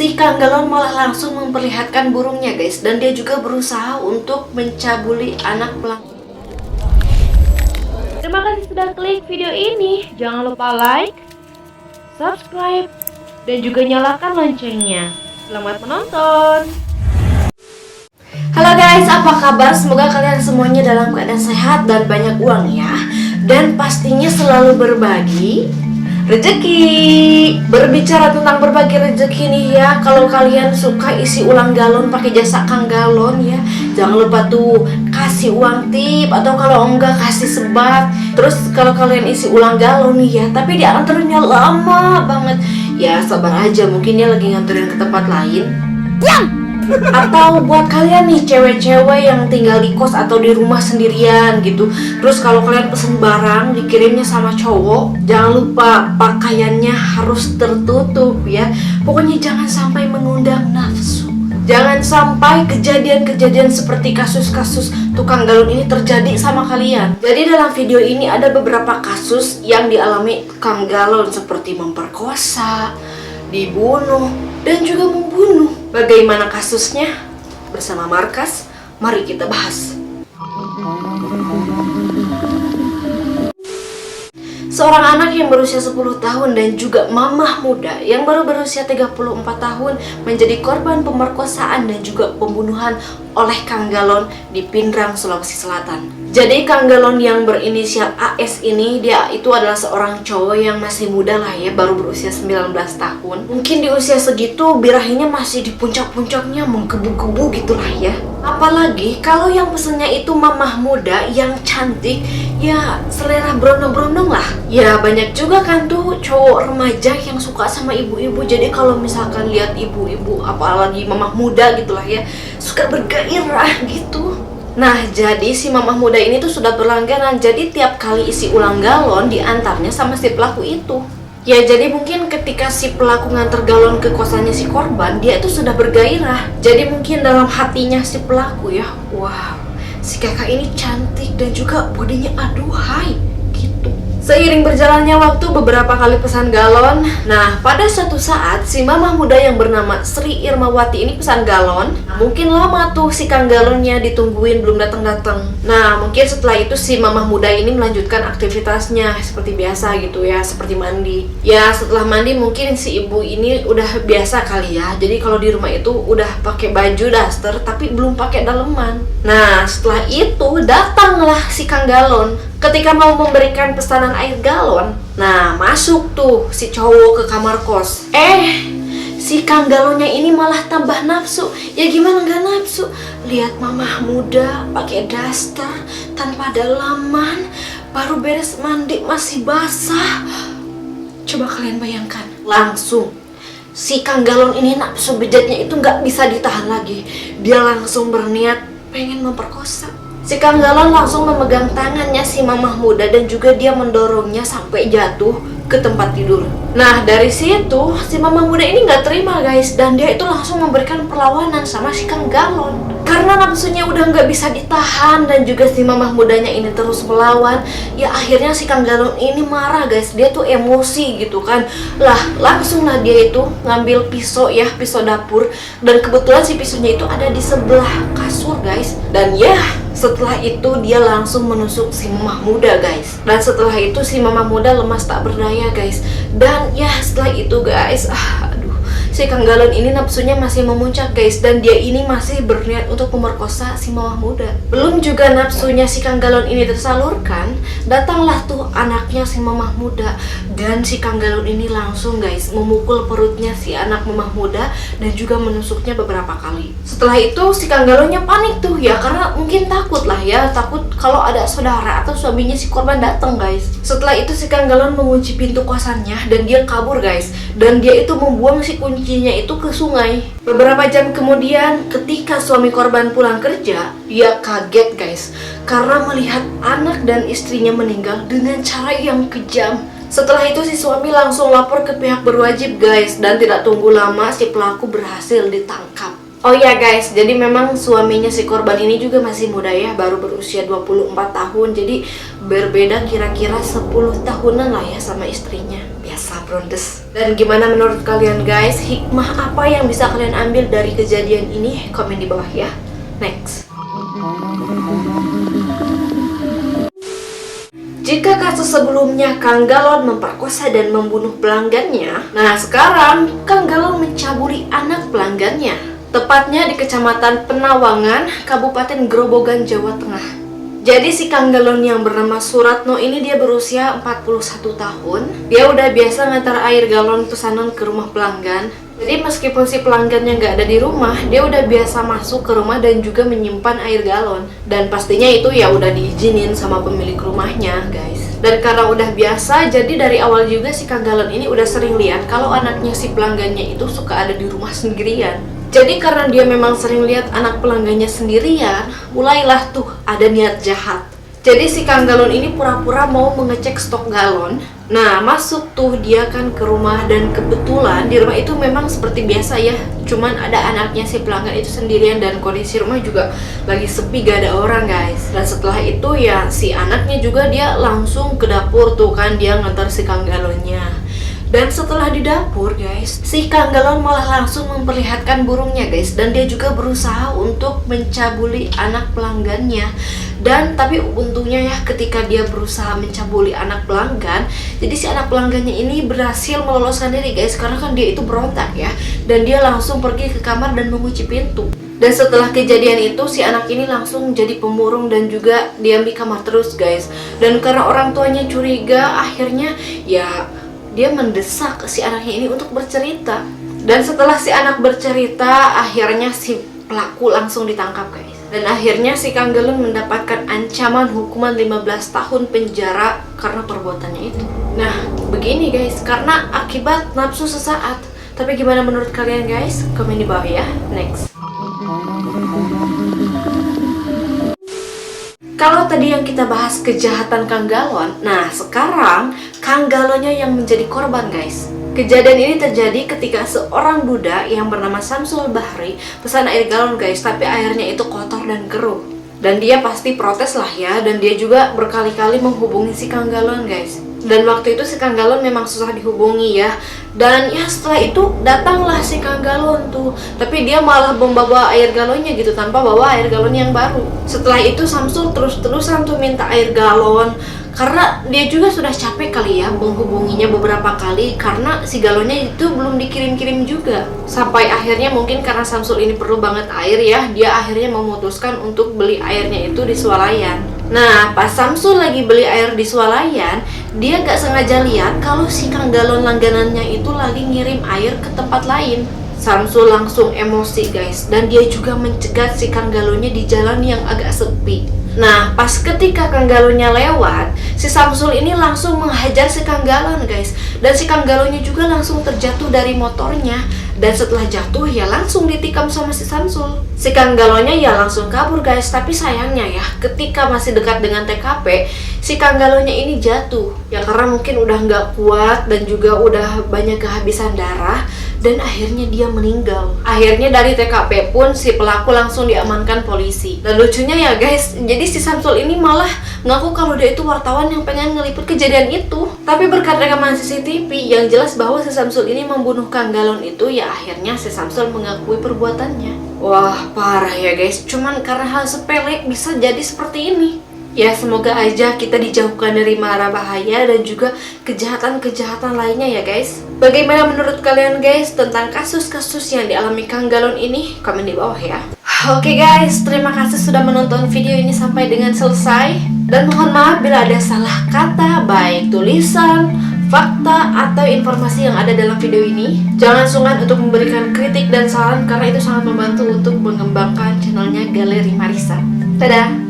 si Kang Galon malah langsung memperlihatkan burungnya guys, dan dia juga berusaha untuk mencabuli anak pelanggan. Terima kasih sudah klik video ini. Jangan lupa like, subscribe, dan juga nyalakan loncengnya. Selamat menonton. Halo guys, apa kabar? Semoga kalian semuanya dalam keadaan sehat dan banyak uang ya. Dan pastinya selalu berbagi rezeki. Berbicara tentang berbagi rezeki nih ya, kalau kalian suka isi ulang galon pakai jasa Kang Galon ya, jangan lupa tuh kasih uang tip, atau kalau enggak kasih sebat. Terus kalau kalian isi ulang galon nih ya, tapi dia anternya lama banget, ya sabar aja, mungkin dia lagi nganterin ke tempat lain. Atau buat kalian nih cewek-cewek yang tinggal di kos atau di rumah sendirian gitu, terus kalau kalian pesen barang dikirimnya sama cowok, jangan lupa pakaiannya harus tertutup ya. Pokoknya jangan sampai mengundang nafsu. Jangan sampai kejadian-kejadian seperti kasus-kasus tukang galon ini terjadi sama kalian. Jadi dalam video ini ada beberapa kasus yang dialami tukang galon, seperti memperkosa, dibunuh, dan juga membunuh. Bagaimana kasusnya? Bersama Markas, mari kita bahas. Seorang anak yang berusia 10 tahun dan juga mamah muda yang baru berusia 34 tahun menjadi korban pemerkosaan dan juga pembunuhan oleh Kang Galon di Pindrang, Sulawesi Selatan. Jadi Kang Galon yang berinisial AS ini, dia itu adalah seorang cowok yang masih muda lah ya, baru berusia 19 tahun. Mungkin di usia segitu birahinya masih di puncak-puncaknya, menggebu-gebu gitulah ya. Apalagi kalau yang pesennya itu mamah muda yang cantik, ya selera berondong-berondong lah. Ya banyak juga kan tuh cowok remaja yang suka sama ibu-ibu. Jadi kalau misalkan lihat ibu-ibu, apalagi mamah muda gitulah ya, suka bergairah gitu. Nah, jadi si mamah muda ini tuh sudah berlangganan. Jadi tiap kali isi ulang galon diantarnya sama si pelaku itu. Ya, jadi mungkin ketika si pelaku nganter galon ke kosannya si korban, dia itu sudah bergairah. Jadi mungkin dalam hatinya si pelaku ya, wow, si kakak ini cantik dan juga bodinya aduhai gitu. Seiring berjalannya waktu, beberapa kali pesan galon. Nah, pada suatu saat si mamah muda yang bernama Sri Irmawati ini pesan galon. Nah, mungkin lama tuh si Kang Galonnya ditungguin belum datang-datang. Nah, mungkin setelah itu si mamah muda ini melanjutkan aktivitasnya seperti biasa gitu ya, seperti mandi. Ya, setelah mandi mungkin si ibu ini udah biasa kali ya. Jadi kalau di rumah itu udah pakai baju daster tapi belum pakai daleman. Nah, setelah itu datanglah si Kang Galon. Ketika mau memberikan pesanan air galon, nah masuk tuh si cowok ke kamar kos. Si Kang Galonnya ini malah tambah nafsu. Ya gimana gak nafsu? Lihat mamah muda pakai daster tanpa dalaman, baru beres mandi masih basah. Coba kalian bayangkan, langsung si Kang Galon ini nafsu bejatnya itu nggak bisa ditahan lagi. Dia langsung berniat pengen memperkosa. Si Kang Galon langsung memegang tangannya si mamah muda dan juga dia mendorongnya sampai jatuh ke tempat tidur. Nah, dari situ si mamah muda ini nggak terima guys, dan dia itu langsung memberikan perlawanan sama si Kang Galon. Karena nafsunya udah nggak bisa ditahan dan juga si mamah mudanya ini terus melawan, ya akhirnya si Kang Galon ini marah guys. Dia tuh emosi gitu kan. Lah, langsung lah dia itu ngambil pisau ya, pisau dapur, dan kebetulan si pisaunya itu ada di sebelah kasur guys. Dan ya, setelah itu dia langsung menusuk si mamah muda guys. Dan setelah itu si mamah muda lemas tak berdaya guys. Dan ya setelah itu guys, si Kang Galon ini nafsunya masih memuncak guys, dan dia ini masih berniat untuk memerkosa si mamah muda. Belum juga nafsunya si Kang Galon ini tersalurkan, datanglah tuh anaknya si mamah muda, dan si Kang Galon ini langsung guys memukul perutnya si anak mamah muda dan juga menusuknya beberapa kali. Setelah itu si Kang Galonnya panik tuh ya, karena mungkin takut lah ya, takut kalau ada saudara atau suaminya si korban datang guys. Setelah itu si Kang Galon mengunci pintu kosannya dan dia kabur guys, dan dia itu membuang si kuncinya itu ke sungai. Beberapa jam kemudian ketika suami korban pulang kerja, dia kaget guys karena melihat anak dan istrinya meninggal dengan cara yang kejam. Setelah itu si suami langsung lapor ke pihak berwajib guys, dan tidak tunggu lama si pelaku berhasil ditangkap. Oh ya guys, jadi memang suaminya si korban ini juga masih muda ya, baru berusia 24 tahun. Jadi berbeda kira-kira 10 tahunan lah ya sama istrinya. Biasa brondes. Dan gimana menurut kalian guys? Hikmah apa yang bisa kalian ambil dari kejadian ini? Komen di bawah ya. Next. Jika kasus sebelumnya Kang Galon memperkosa dan membunuh pelanggannya, nah sekarang Kang Galon mencabuli anak pelanggannya. Tepatnya di Kecamatan Penawangan, Kabupaten Grobogan, Jawa Tengah. Jadi si Kang Galon yang bernama Suratno ini dia berusia 41 tahun. Dia udah biasa ngantar air galon pesanan ke rumah pelanggan. Jadi meskipun si pelanggannya nggak ada di rumah, dia udah biasa masuk ke rumah dan juga menyimpan air galon. Dan pastinya itu ya udah diizinin sama pemilik rumahnya guys. Dan karena udah biasa, jadi dari awal juga si Kang Galon ini udah sering lihat kalau anaknya si pelanggannya itu suka ada di rumah sendirian. Jadi karena dia memang sering lihat anak pelanggannya sendirian, mulailah tuh ada niat jahat. Jadi si Kang Galon ini pura-pura mau mengecek stok galon. Nah, masuk tuh dia kan ke rumah dan kebetulan di rumah itu memang seperti biasa ya. Cuman ada anaknya si pelanggan itu sendirian dan kondisi rumah juga lagi sepi, gak ada orang guys. Dan setelah itu ya si anaknya juga dia langsung ke dapur tuh kan, dia ngantar si Kang Galonnya. Dan setelah di dapur guys, si Kang Galon malah langsung memperlihatkan burungnya guys. Dan dia juga berusaha untuk mencabuli anak pelanggannya. Dan tapi untungnya ya ketika dia berusaha mencabuli anak pelanggan, jadi si anak pelanggannya ini berhasil meloloskan diri guys. Karena kan dia itu berontak ya. Dan dia langsung pergi ke kamar dan mengunci pintu. Dan setelah kejadian itu si anak ini langsung jadi pemurung dan juga diam di kamar terus guys. Dan karena orang tuanya curiga, akhirnya ya dia mendesak si anaknya ini untuk bercerita. Dan setelah si anak bercerita, akhirnya si pelaku langsung ditangkap guys. Dan akhirnya si Kang Galon mendapatkan ancaman hukuman 15 tahun penjara karena perbuatannya itu. Nah, begini guys, karena akibat nafsu sesaat. Tapi gimana menurut kalian guys? Komen di bawah ya. Next. Kalau tadi yang kita bahas kejahatan Kang Galon, nah sekarang Kang Galonnya yang menjadi korban guys. Kejadian ini terjadi ketika seorang budak yang bernama Samsul Bahri pesan air galon guys, tapi airnya itu kotor dan keruh. Dan dia pasti protes lah ya, dan dia juga berkali-kali menghubungi si Kang Galon guys. Dan waktu itu si Kang Galon memang susah dihubungi ya. Dan ya setelah itu datanglah si Kang Galon tuh. Tapi dia malah membawa air galonnya gitu tanpa bawa air galon yang baru. Setelah itu Samsul terus-terusan tuh minta air galon. Karena dia juga sudah capek kali ya menghubunginya beberapa kali. Karena si galonnya itu belum dikirim-kirim juga. Sampai akhirnya mungkin karena Samsul ini perlu banget air ya, dia akhirnya memutuskan untuk beli airnya itu di swalayan. Nah, pas Samsul lagi beli air di swalayan, dia gak sengaja lihat kalau si Kang Galon langganannya itu lagi ngirim air ke tempat lain. Samsul langsung emosi guys, dan dia juga mencegat si Kang Galonnya di jalan yang agak sepi. Nah, pas ketika Kang Galonnya lewat, si Samsul ini langsung menghajar si Kang Galon guys. Dan si Kang Galonnya juga langsung terjatuh dari motornya. Dan setelah jatuh ya langsung ditikam sama si Samsul. Si Kang Galonnya ya langsung kabur guys. Tapi sayangnya ya ketika masih dekat dengan TKP, si Kang Galonnya ini jatuh. Ya karena mungkin udah nggak kuat dan juga udah banyak kehabisan darah. Dan akhirnya dia meninggal. Akhirnya dari TKP pun si pelaku langsung diamankan polisi. Dan lucunya ya guys, jadi si Samsul ini malah ngaku kalau dia itu wartawan yang pengen ngeliput kejadian itu. Tapi berkat rekaman CCTV yang jelas bahwa si Samsul ini membunuh Kang Galon itu, ya akhirnya si Samsul mengakui perbuatannya. Wah parah ya guys, cuman karena hal sepele bisa jadi seperti ini. Ya semoga aja kita dijauhkan dari mara bahaya dan juga kejahatan-kejahatan lainnya ya guys. Bagaimana menurut kalian guys tentang kasus-kasus yang dialami Kang Galon ini? Komen di bawah ya. Oke guys, terima kasih sudah menonton video ini sampai dengan selesai. Dan mohon maaf bila ada salah kata, baik tulisan, fakta, atau informasi yang ada dalam video ini. Jangan sungkan untuk memberikan kritik dan saran karena itu sangat membantu untuk mengembangkan channelnya Galeri Marissa. Dadah!